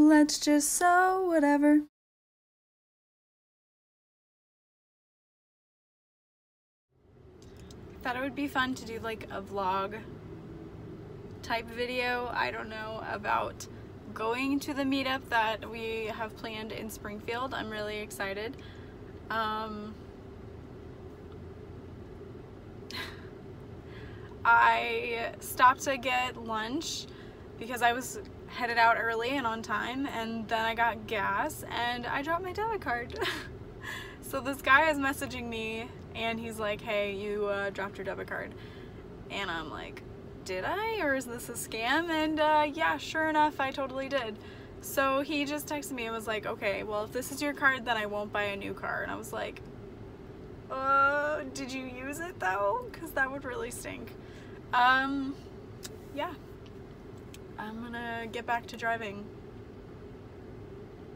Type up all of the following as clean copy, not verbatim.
let's just sew whatever. Thought it would be fun to do like a vlog type video, I don't know, about going to the meetup that we have planned in Springfield. I'm really excited. I stopped to get lunch because I was headed out early and on time, and then I got gas and I dropped my debit card. So this guy is messaging me and he's like, hey, you dropped your debit card. And I'm like, did I? Or is this a scam? And yeah, sure enough, I totally did. So he just texted me and was like, okay, well, if this is your card, then I won't buy a new car. And I was like, did you use it though? Because that would really stink. Yeah, I'm gonna get back to driving,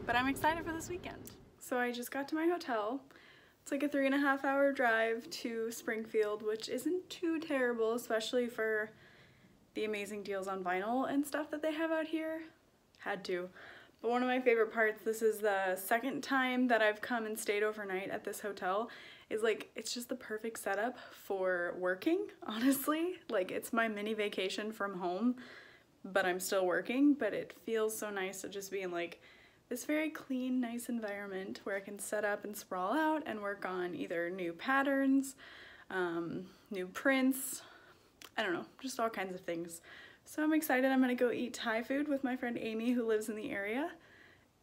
but I'm excited for this weekend. So I just got to my hotel. It's like a 3.5 hour drive to Springfield, which isn't too terrible, especially for the amazing deals on vinyl and stuff that they have out here. Had to. But one of my favorite parts, this is the second time that I've come and stayed overnight at this hotel, is like, it's just the perfect setup for working, honestly. Like, it's my mini vacation from home, but I'm still working, but it feels so nice to just be in like this very clean, nice environment where I can set up and sprawl out and work on either new patterns, new prints, I don't know, just all kinds of things. So I'm excited. I'm gonna go eat Thai food with my friend Amy, who lives in the area,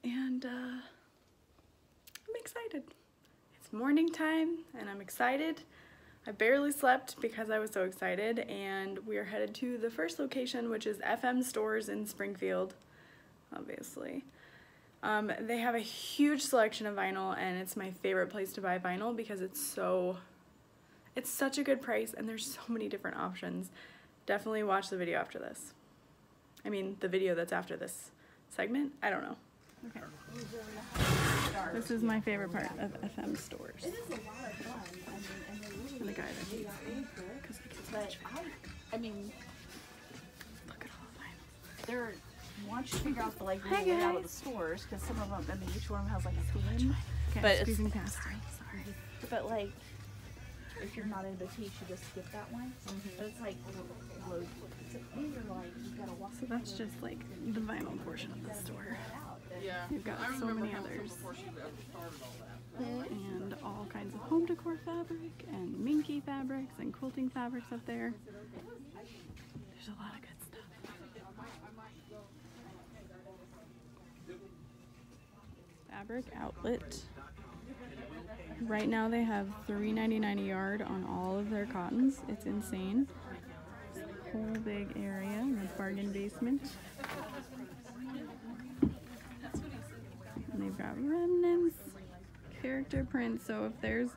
and I'm excited. It's morning time and I'm excited. I barely slept because I was so excited, and we are headed to the first location, which is FM Stores in Springfield, obviously. They have a huge selection of vinyl, and it's my favorite place to buy vinyl because it's such a good price and there's so many different options. Definitely watch the video after this. I mean, the video that's after this segment? I don't know. Okay. This is my favorite part of FM Stores. It is a lot of fun. And the guy that hates me because I get so much feedback. I mean, Look at all the vinyls. they're once you figure out the like little layout of the stores, because some of them, I mean, each one has like a theme. Okay, But squeezing past. Sorry. But like, if you're not into tea, you just skip that one. But it's like, these are like you gotta walk. So that's just like the vinyl portion of the store. Yeah. They've got so many others. And all kinds of home decor fabric and minky fabrics and quilting fabrics up there. There's a lot of good stuff. Fabric outlet. Right now they have $3.99 a yard on all of their cottons. It's insane. Whole big area in the bargain basement. And they've got remnants, character prints, so if there's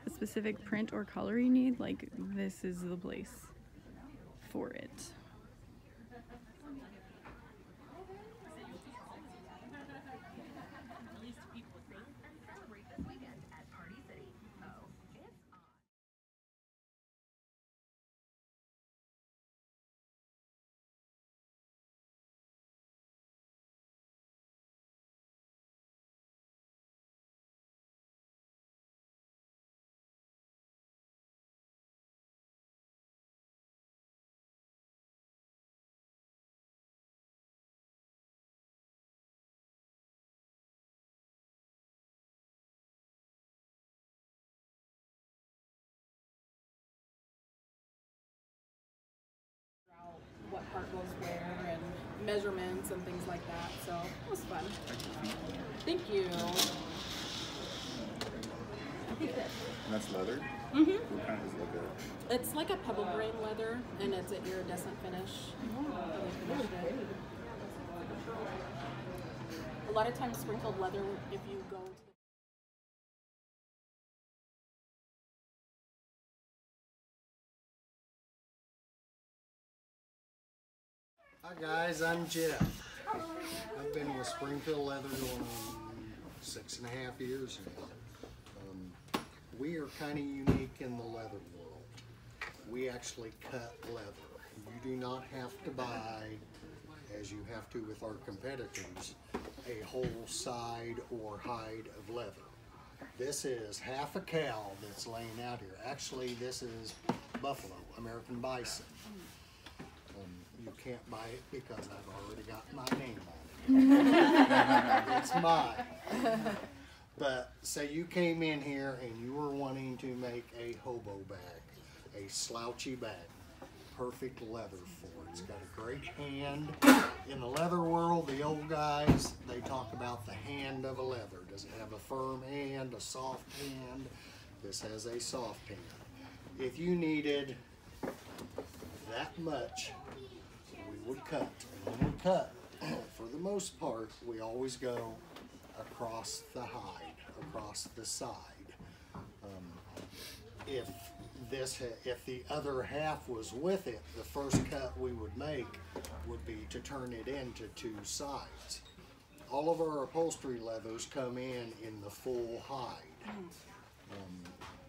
a specific print or color you need, like, this is the place for it. What part goes where and measurements and things like that, so it was fun. Thank you. And that's leather? Mm-hmm. What kind is leather? It's like a pebble grain leather, and it's an iridescent finish. Really finished it. A lot of times Springfield leather, if you go to Hi guys, I'm Jeff. I've been with Springfield Leather going on 6.5 years now. We are kind of unique in the leather world. We actually cut leather. You do not have to buy, as you have to with our competitors, a whole side or hide of leather. This is half a cow that's laying out here. Actually, this is buffalo, American bison. You can't buy it because I've already got my name on it. It's mine. But say you came in here and you were wanting to make a hobo bag, a slouchy bag, perfect leather for it. It's got a great hand. In the leather world, the old guys, they talk about the hand of a leather. Does it have a firm hand, a soft hand? This has a soft hand. If you needed that much, we would cut. And when we cut, for the most part, we always go across the hide, across the side. If the other half was with it, the first cut we would make would be to turn it into two sides. All of our upholstery leathers come in the full hide.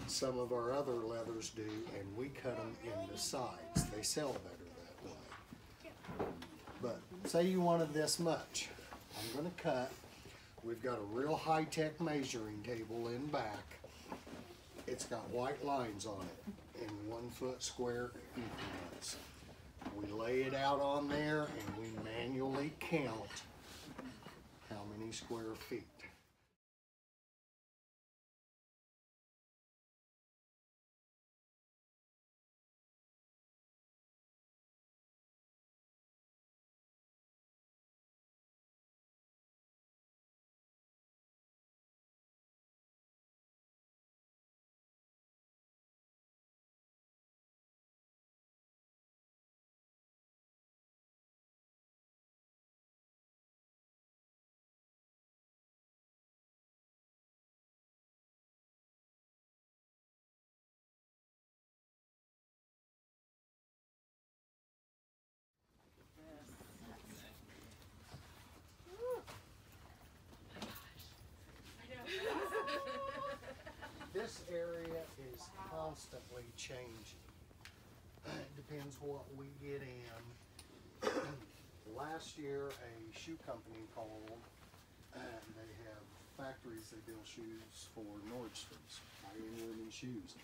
Some of our other leathers do, and we cut them into sides. They sell better that way. But say you wanted this much. I'm going to cut. We've got a real high-tech measuring table in back. It's got white lines on it in 1 foot square increments. We lay it out on there and we manually count how many square feet. This area is constantly changing. It depends what we get in. Last year, a shoe company called, and they have factories that build shoes for Nordstrom's, high-end women's shoes.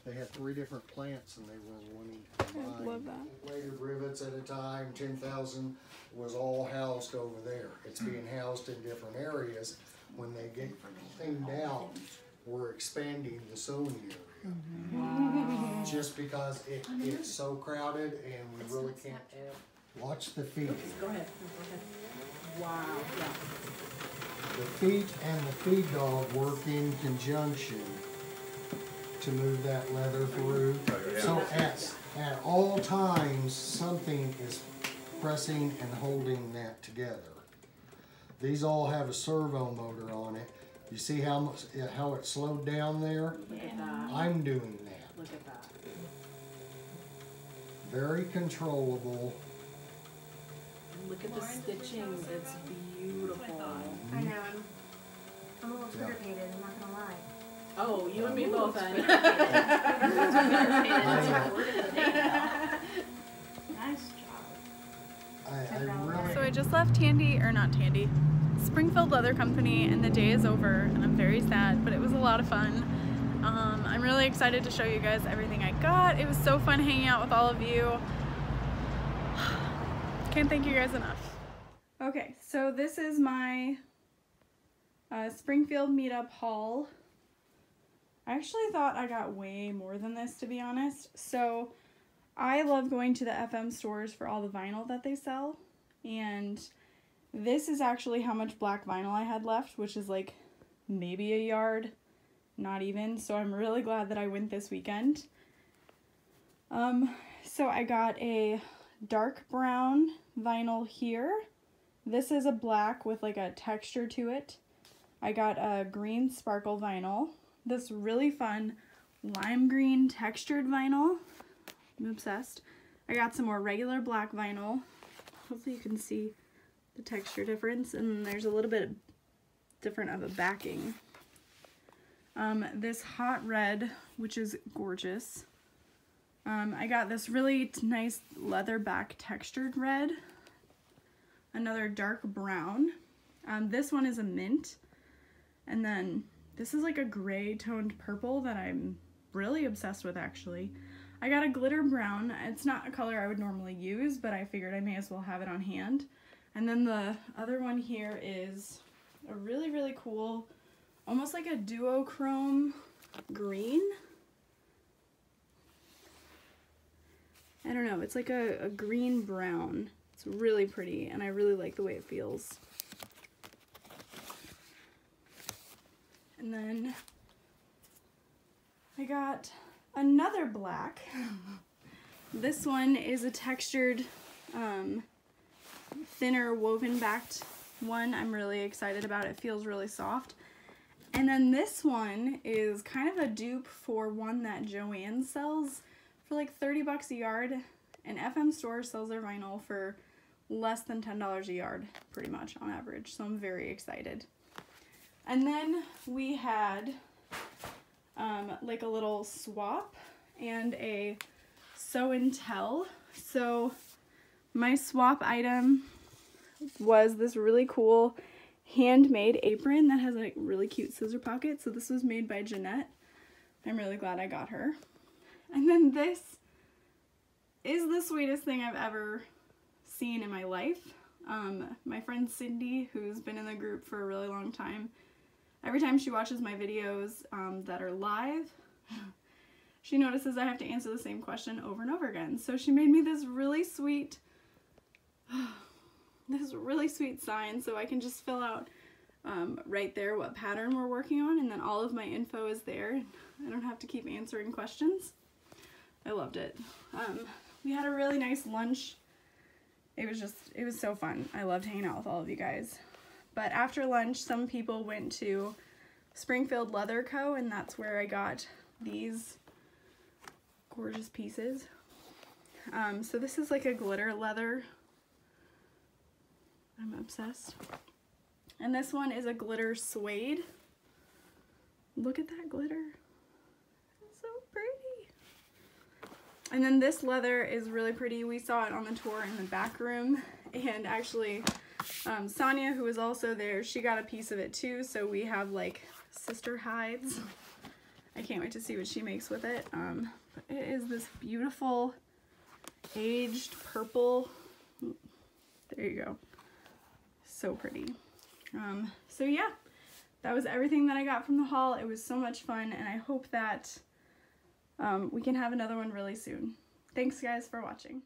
They had 3 different plants, and they were wanting to combine. I love that. Weighted rivets at a time, 10,000 was all housed over there. It's being housed in different areas. When they get cleaned out, we're expanding the sewing area. Wow. Just because it's so crowded and we really can't have. Watch the feet. Go ahead. Wow. Yeah. The feet and the feed dog work in conjunction to move that leather through. So at all times, something is pressing and holding that together. These all have a servo motor on it. You see how it slowed down there? Look at that. I'm doing that. Look at that. Very controllable. Look at the stitching. It's beautiful. I know. I'm a little Twitter-pated, I'm not gonna lie. Oh, you and me both then. Nice job. So I just left Springfield Leather Company, and the day is over, and I'm very sad, but it was a lot of fun. I'm really excited to show you guys everything I got. It was so fun hanging out with all of you. Can't thank you guys enough. Okay, so this is my Springfield Meetup haul. I actually thought I got way more than this, to be honest. So I love going to the FM stores for all the vinyl that they sell, and this is actually how much black vinyl I had left, which is like maybe a yard, not even. So I'm really glad that I went this weekend. So I got a dark brown vinyl here. This is a black with like a texture to it. I got a green sparkle vinyl. This really fun lime green textured vinyl. I'm obsessed. I got some more regular black vinyl. Hopefully you can see the texture difference, and there's a little bit different of a backing. This hot red, which is gorgeous. I got this really nice leather back textured red. Another dark brown. This one is a mint, and then this is like a gray toned purple that I'm really obsessed with actually. I got a glitter brown. It's not a color I would normally use, but I figured I may as well have it on hand. And then the other one here is a really, really cool, almost like a duochrome green. I don't know, it's like a green brown. It's really pretty, and I really like the way it feels. And then I got another black. This one is a textured, thinner woven backed one. I'm really excited about it. It feels really soft. And then this one is kind of a dupe for one that Joann sells for like 30 bucks a yard. And FM Store sells their vinyl for less than $10 a yard, pretty much on average. So I'm very excited. And then we had like a little swap and a sew and tell. So my swap item was this really cool handmade apron that has like really cute scissor pockets. So this was made by Jeanette. I'm really glad I got her. And then this is the sweetest thing I've ever seen in my life. My friend Cindy, who's been in the group for a really long time, every time she watches my videos that are live, she notices I have to answer the same question over and over again. So she made me this really sweet sign so I can just fill out right there what pattern we're working on, and then all of my info is there. I don't have to keep answering questions. I loved it. We had a really nice lunch. It was so fun. I loved hanging out with all of you guys. But after lunch, some people went to Springfield Leather Co., and that's where I got these gorgeous pieces. So this is like a glitter leather. I'm obsessed. And this one is a glitter suede. Look at that glitter. It's so pretty. And then this leather is really pretty. We saw it on the tour in the back room. And actually, Sonia, who was also there, she got a piece of it too. So we have like sister hides. I can't wait to see what she makes with it. But it is this beautiful aged purple. There you go. So pretty. So yeah, that was everything that I got from the haul. It was so much fun, and I hope that we can have another one really soon. Thanks guys for watching.